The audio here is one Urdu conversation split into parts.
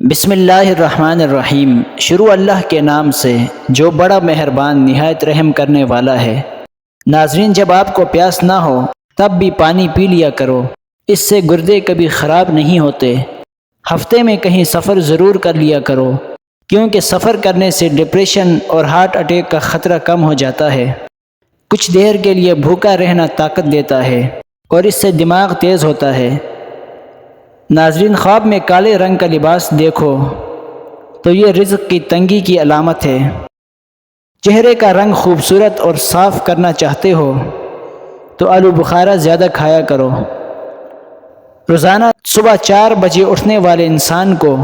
بسم اللہ الرحمن الرحیم۔ شروع اللہ کے نام سے جو بڑا مہربان نہایت رحم کرنے والا ہے۔ ناظرین، جب آپ کو پیاس نہ ہو تب بھی پانی پی لیا کرو، اس سے گردے کبھی خراب نہیں ہوتے۔ ہفتے میں کہیں سفر ضرور کر لیا کرو، کیونکہ سفر کرنے سے ڈپریشن اور ہارٹ اٹیک کا خطرہ کم ہو جاتا ہے۔ کچھ دیر کے لیے بھوکا رہنا طاقت دیتا ہے اور اس سے دماغ تیز ہوتا ہے۔ ناظرین، خواب میں کالے رنگ کا لباس دیکھو تو یہ رزق کی تنگی کی علامت ہے۔ چہرے کا رنگ خوبصورت اور صاف کرنا چاہتے ہو تو آلو بخارا زیادہ کھایا کرو۔ روزانہ صبح 4 بجے اٹھنے والے انسان کو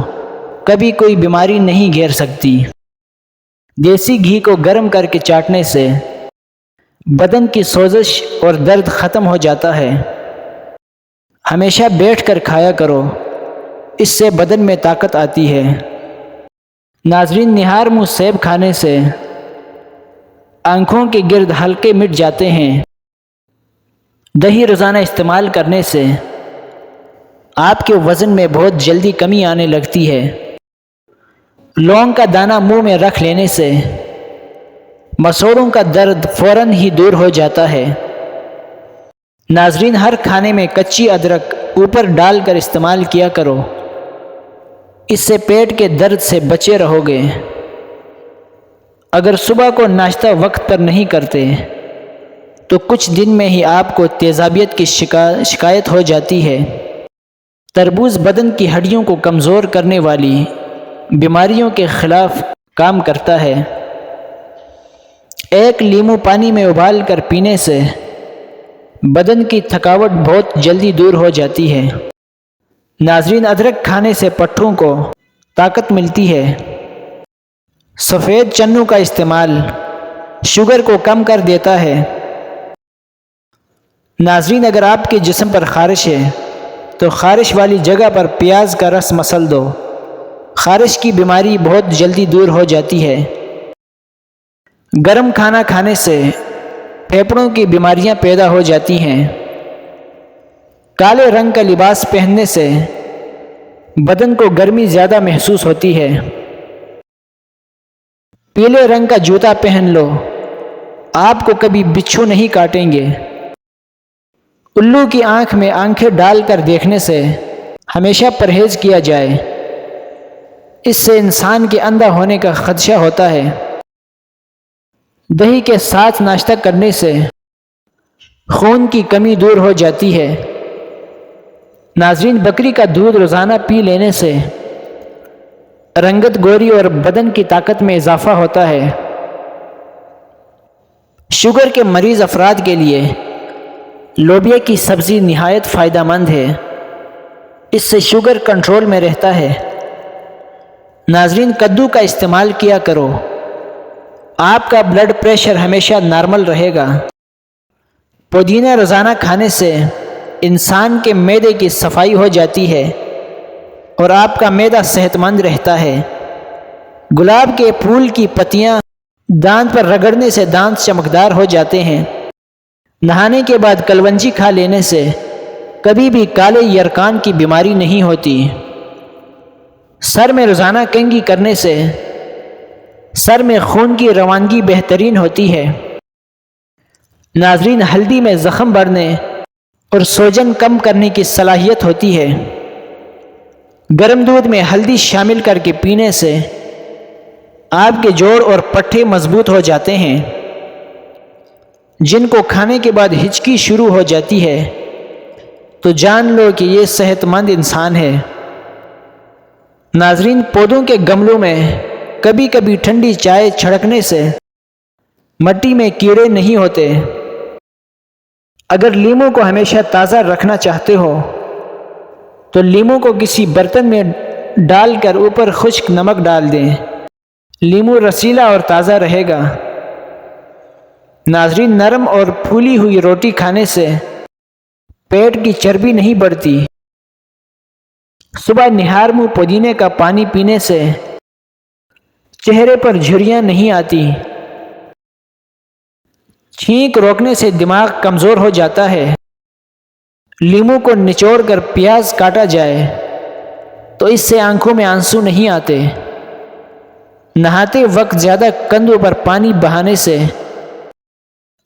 کبھی کوئی بیماری نہیں گھیر سکتی۔ دیسی گھی کو گرم کر کے چاٹنے سے بدن کی سوزش اور درد ختم ہو جاتا ہے۔ ہمیشہ بیٹھ کر کھایا کرو، اس سے بدن میں طاقت آتی ہے۔ ناظرین، نہار منہ سیب کھانے سے آنکھوں کے گرد ہلکے مٹ جاتے ہیں۔ دہی روزانہ استعمال کرنے سے آپ کے وزن میں بہت جلدی کمی آنے لگتی ہے۔ لونگ کا دانہ منہ میں رکھ لینے سے مسوڑوں کا درد فوراً ہی دور ہو جاتا ہے۔ ناظرین، ہر کھانے میں کچی ادرک اوپر ڈال کر استعمال کیا کرو، اس سے پیٹ کے درد سے بچے رہو گے۔ اگر صبح کو ناشتہ وقت پر نہیں کرتے تو کچھ دن میں ہی آپ کو تیزابیت کی شکایت ہو جاتی ہے۔ تربوز بدن کی ہڈیوں کو کمزور کرنے والی بیماریوں کے خلاف کام کرتا ہے۔ ایک لیمو پانی میں ابال کر پینے سے بدن کی تھکاوٹ بہت جلدی دور ہو جاتی ہے۔ ناظرین، ادرک کھانے سے پٹھوں کو طاقت ملتی ہے۔ سفید چنوں کا استعمال شوگر کو کم کر دیتا ہے۔ ناظرین، اگر آپ کے جسم پر خارش ہے تو خارش والی جگہ پر پیاز کا رس مسل دو، خارش کی بیماری بہت جلدی دور ہو جاتی ہے۔ گرم کھانا کھانے سے پھیپھڑوں کی بیماریاں پیدا ہو جاتی ہیں۔ کالے رنگ کا لباس پہننے سے بدن کو گرمی زیادہ محسوس ہوتی ہے۔ پیلے رنگ کا جوتا پہن لو، آپ کو کبھی بچھو نہیں کاٹیں گے۔ الو کی آنکھ میں آنکھیں ڈال کر دیکھنے سے ہمیشہ پرہیز کیا جائے، اس سے انسان کے اندھا ہونے کا خدشہ ہوتا ہے۔ دہی کے ساتھ ناشتہ کرنے سے خون کی کمی دور ہو جاتی ہے۔ ناظرین، بکری کا دودھ روزانہ پی لینے سے رنگت گوری اور بدن کی طاقت میں اضافہ ہوتا ہے۔ شوگر کے مریض افراد کے لیے لوبیا کی سبزی نہایت فائدہ مند ہے، اس سے شوگر کنٹرول میں رہتا ہے۔ ناظرین، کدو کا استعمال کیا کرو، آپ کا بلڈ پریشر ہمیشہ نارمل رہے گا۔ پودینہ روزانہ کھانے سے انسان کے معدے کی صفائی ہو جاتی ہے اور آپ کا معدہ صحت مند رہتا ہے۔ گلاب کے پھول کی پتیاں دانت پر رگڑنے سے دانت چمکدار ہو جاتے ہیں۔ نہانے کے بعد کلونجی کھا لینے سے کبھی بھی کالے یرقان کی بیماری نہیں ہوتی۔ سر میں روزانہ کنگھی کرنے سے سر میں خون کی روانگی بہترین ہوتی ہے۔ ناظرین، ہلدی میں زخم بڑھنے اور سوجن کم کرنے کی صلاحیت ہوتی ہے۔ گرم دودھ میں ہلدی شامل کر کے پینے سے آپ کے جوڑ اور پٹھے مضبوط ہو جاتے ہیں۔ جن کو کھانے کے بعد ہچکی شروع ہو جاتی ہے تو جان لو کہ یہ صحت مند انسان ہے۔ ناظرین، پودوں کے گملوں میں کبھی کبھی ٹھنڈی چائے چھڑکنے سے مٹی میں کیڑے نہیں ہوتے۔ اگر لیموں کو ہمیشہ تازہ رکھنا چاہتے ہو تو لیموں کو کسی برتن میں ڈال کر اوپر خشک نمک ڈال دیں، لیموں رسیلا اور تازہ رہے گا۔ ناظرین، نرم اور پھولی ہوئی روٹی کھانے سے پیٹ کی چربی نہیں بڑھتی۔ صبح نہار منہ پودینے کا پانی پینے سے چہرے پر جھریاں نہیں آتی۔ چھینک روکنے سے دماغ کمزور ہو جاتا ہے۔ لیموں کو نچوڑ کر پیاز کاٹا جائے تو اس سے آنکھوں میں آنسو نہیں آتے۔ نہاتے وقت زیادہ کندھوں پر پانی بہانے سے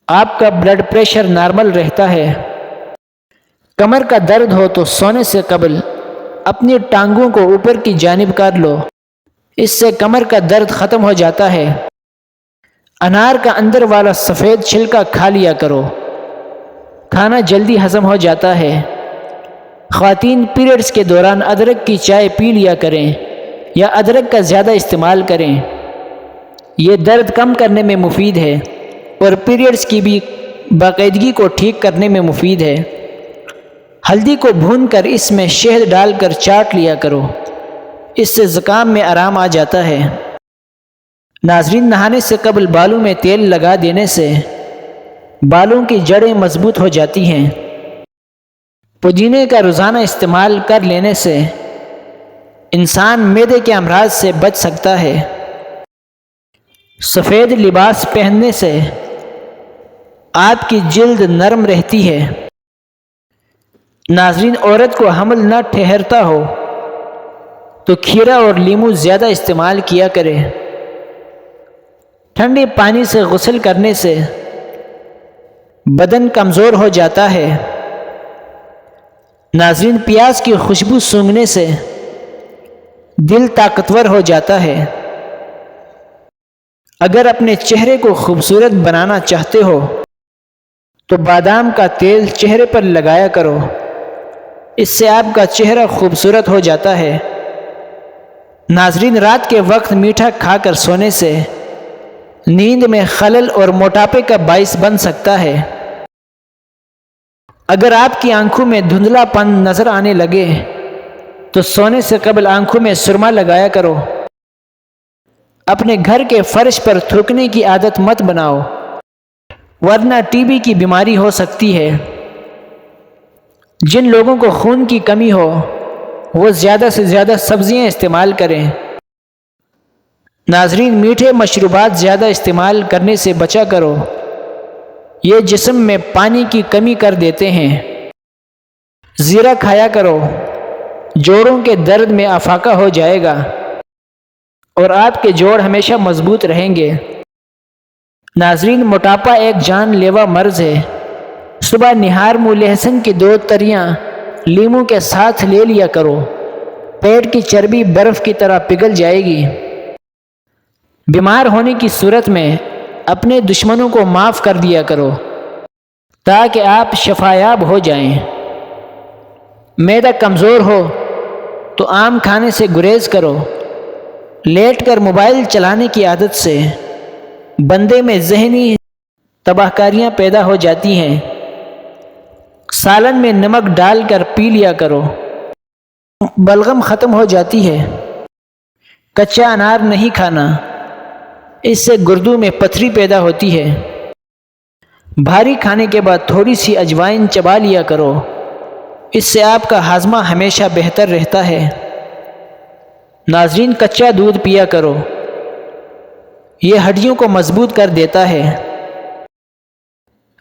آپ کا بلڈ پریشر نارمل رہتا ہے۔ کمر کا درد ہو تو سونے سے قبل اپنی ٹانگوں کو اوپر کی جانب کر لو، اس سے کمر کا درد ختم ہو جاتا ہے۔ انار کا اندر والا سفید چھلکا کھا لیا کرو، کھانا جلدی ہضم ہو جاتا ہے۔ خواتین پیریڈز کے دوران ادرک کی چائے پی لیا کریں یا ادرک کا زیادہ استعمال کریں، یہ درد کم کرنے میں مفید ہے اور پیریڈز کی بھی باقاعدگی کو ٹھیک کرنے میں مفید ہے۔ ہلدی کو بھون کر اس میں شہد ڈال کر چاٹ لیا کرو، اس سے زکام میں آرام آ جاتا ہے۔ ناظرین، نہانے سے قبل بالوں میں تیل لگا دینے سے بالوں کی جڑیں مضبوط ہو جاتی ہیں۔ پودینے کا روزانہ استعمال کر لینے سے انسان معدے کے امراض سے بچ سکتا ہے۔ سفید لباس پہننے سے آپ کی جلد نرم رہتی ہے۔ ناظرین، عورت کو حمل نہ ٹھہرتا ہو تو کھیرا اور لیموں زیادہ استعمال کیا کرے۔ ٹھنڈے پانی سے غسل کرنے سے بدن کمزور ہو جاتا ہے۔ ناظرین، پیاز کی خوشبو سونگھنے سے دل طاقتور ہو جاتا ہے۔ اگر اپنے چہرے کو خوبصورت بنانا چاہتے ہو تو بادام کا تیل چہرے پر لگایا کرو، اس سے آپ کا چہرہ خوبصورت ہو جاتا ہے۔ ناظرین، رات کے وقت میٹھا کھا کر سونے سے نیند میں خلل اور موٹاپے کا باعث بن سکتا ہے۔ اگر آپ کی آنکھوں میں دھندلا پن نظر آنے لگے تو سونے سے قبل آنکھوں میں سرما لگایا کرو۔ اپنے گھر کے فرش پر تھوکنے کی عادت مت بناؤ، ورنہ ٹی بی کی بیماری ہو سکتی ہے۔ جن لوگوں کو خون کی کمی ہو وہ زیادہ سے زیادہ سبزیاں استعمال کریں۔ ناظرین، میٹھے مشروبات زیادہ استعمال کرنے سے بچا کرو، یہ جسم میں پانی کی کمی کر دیتے ہیں۔ زیرہ کھایا کرو، جوڑوں کے درد میں افاقہ ہو جائے گا اور آپ کے جوڑ ہمیشہ مضبوط رہیں گے۔ ناظرین، موٹاپا ایک جان لیوا مرض ہے۔ صبح نہار منہ لہسن کی 2 تریاں لیموں کے ساتھ لے لیا کرو، پیٹ کی چربی برف کی طرح پگھل جائے گی۔ بیمار ہونے کی صورت میں اپنے دشمنوں کو معاف کر دیا کرو تاکہ آپ شفایاب ہو جائیں۔ معدہ کمزور ہو تو آم کھانے سے گریز کرو۔ لیٹ کر موبائل چلانے کی عادت سے بندے میں ذہنی تباہ کاریاں پیدا ہو جاتی ہیں۔ سالن میں نمک ڈال کر پی لیا کرو، بلغم ختم ہو جاتی ہے۔ کچا انار نہیں کھانا، اس سے گردوں میں پتھری پیدا ہوتی ہے۔ بھاری کھانے کے بعد تھوڑی سی اجوائن چبا لیا کرو، اس سے آپ کا ہاضمہ ہمیشہ بہتر رہتا ہے۔ ناظرین، کچا دودھ پیا کرو، یہ ہڈیوں کو مضبوط کر دیتا ہے۔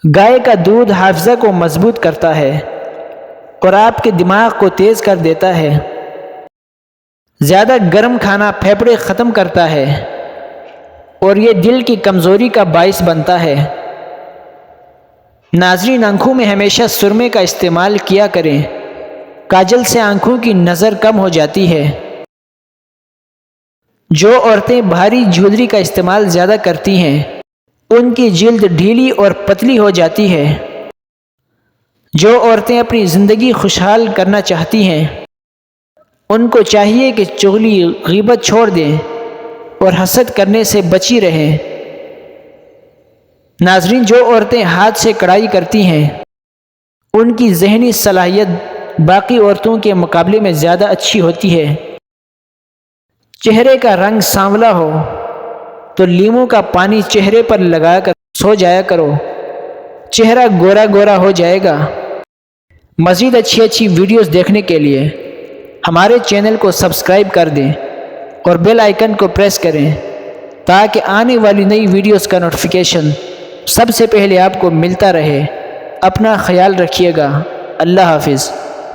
گائے کا دودھ حافظہ کو مضبوط کرتا ہے اور آپ کے دماغ کو تیز کر دیتا ہے۔ زیادہ گرم کھانا پھیپھڑے ختم کرتا ہے اور یہ دل کی کمزوری کا باعث بنتا ہے۔ ناظرین، آنکھوں میں ہمیشہ سرمے کا استعمال کیا کریں، کاجل سے آنکھوں کی نظر کم ہو جاتی ہے۔ جو عورتیں بھاری جویلری کا استعمال زیادہ کرتی ہیں ان کی جلد ڈھیلی اور پتلی ہو جاتی ہے۔ جو عورتیں اپنی زندگی خوشحال کرنا چاہتی ہیں ان کو چاہیے کہ چغلی غیبت چھوڑ دیں اور حسد کرنے سے بچی رہیں۔ ناظرین، جو عورتیں ہاتھ سے کڑھائی کرتی ہیں ان کی ذہنی صلاحیت باقی عورتوں کے مقابلے میں زیادہ اچھی ہوتی ہے۔ چہرے کا رنگ سانولا ہو تو لیموں کا پانی چہرے پر لگا کر سو جایا کرو، چہرہ گورا گورا ہو جائے گا۔ مزید اچھی ویڈیوز دیکھنے کے لیے ہمارے چینل کو سبسکرائب کر دیں اور بیل آئیکن کو پریس کریں تاکہ آنے والی نئی ویڈیوز کا نوٹیفیکیشن سب سے پہلے آپ کو ملتا رہے۔ اپنا خیال رکھیے گا۔ اللہ حافظ۔